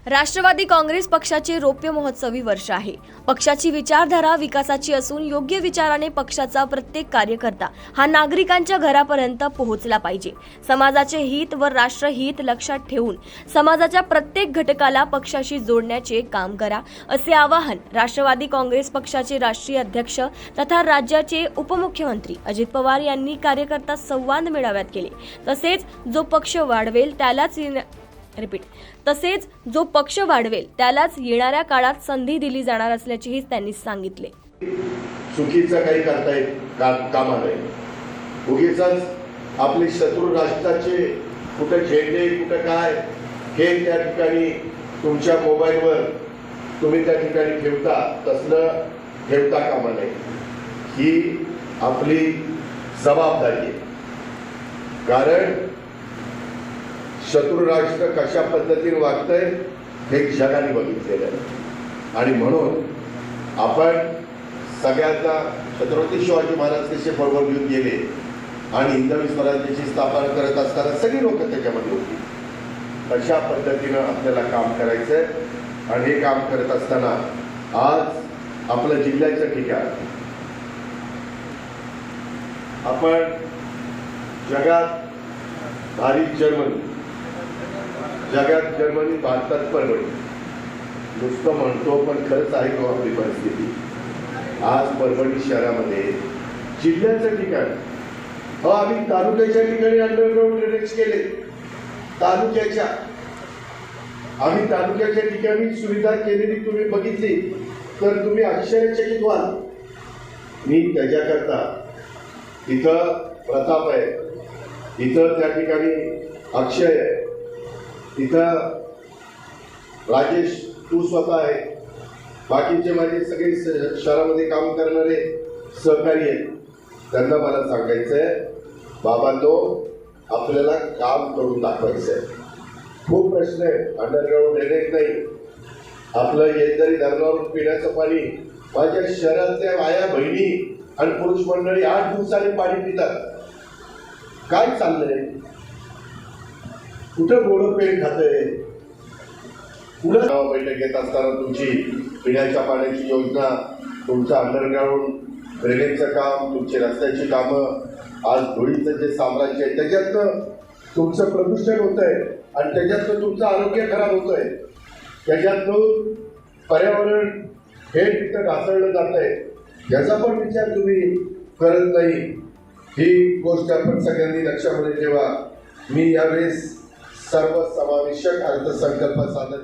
राष्ट्रवादी काँग्रेस पक्षाचे रौप्य महोत्सवी वर्ष आहे। पक्षाची विचारधारा विकासाची असून योग्य विचाराने पक्षाचा प्रत्येक कार्यकर्ता हा नागरिकांच्या घरापर्यंत पोहोचला पाहिजे। समाजाचे हित व राष्ट्रहित लक्षात ठेवून समाजाच्या प्रत्येक घटकाला पक्षाशी जोडण्याचे काम करा, असे आवाहन राष्ट्रवादी काँग्रेस पक्षाचे राष्ट्रीय अध्यक्ष तथा राज्याचे उपमुख्यमंत्री अजित पवार यांनी कार्यकर्ता संवाद मेळाव्यात केले। तसेच जो पक्ष वाढवेल त्यालाच येणाऱ्या काळात संधी दिली जाणार असल्याचेही त्यांनी सांगितले। चुकीचं काही करता कामा नये। उगीचच आपले शत्रू राष्ट्राचे कुठे झेंडे कुठे काय हे त्या ठिकाणी तुमच्या मोबाईलवर तुम्ही त्या ठिकाणी ठेवता, तसलं ठेवता कामा नये। ही आपली जबाबदारी आहे, कारण शत्रू राष्ट्र कशा पद्धतीने वागतंय हे जगाने बघितलेलं आहे। आणि म्हणून आपण सगळ्यांना छत्रपती शिवाजी महाराज कसे बरोबर घेऊन गेले आणि हिंदवी स्वराज्याची स्थापना करत असताना सगळी लोक त्याच्यामध्ये होती, अशा पद्धतीनं आपल्याला काम करायचंय। आणि हे काम करत असताना आज आपलं जिल्ह्याचं ठिकाण आपण जगात जर्मनी भारतात परभणी नुसतं म्हणतो, पण खरंच आहे का आपली परिस्थिती? आज परभणी शहरामध्ये जिल्ह्याचं ठिकाण आम्ही तालुक्याच्या ठिकाणी अंडरग्राउंड ड्रेनेज केले। आम्ही तालुक्याच्या ठिकाणी सुविधा केलेली तुम्ही बघितली तर तुम्ही आश्चर्यचकित व्हाल। मी त्याच्याकरता इथं प्रताप आहे, इथं त्या ठिकाणी अक्षय आहे, इथं राजेश तू स्वतः आहे, बाकीचे माझे सगळे शहरामध्ये काम करणारे सहकारी आहेत। त्यांना मला सांगायचंय, बाबांनो आपल्याला काम करून दाखवायचंय। खूप प्रश्न आहे, अंडरग्राउंड ड्रेनेज नाही, आपलं येणदारी धरणावरून पिण्याचं पाणी, माझ्या शहरातल्या आया बहिणी आणि पुरुष मंडळी 8 दिवसांनी पाणी पितात। काय चाललंय? कुठं गोड पेट खातंय? कुठं बैठक घेत असताना तुमची पिण्याच्या पाण्याची योजना, तुमचं अंडरग्राउंड ड्रेनेजचं काम, तुमची रस्त्याची कामं, आज धुळीचं जे साम्राज्य आहे त्याच्यातनं तुमचं प्रदूषण होतंय आणि त्याच्यातनं तुमचं आरोग्य खराब होतंय, त्याच्यातून पर्यावरण हे तिथं ढासळलं जात आहे, याचा पण विचार तुम्ही करत नाही। ही गोष्ट आपण सगळ्यांनी लक्षामध्ये ठेवा। मी यावेळेस सर्वसमावेशक अर्थसंकल्प सादर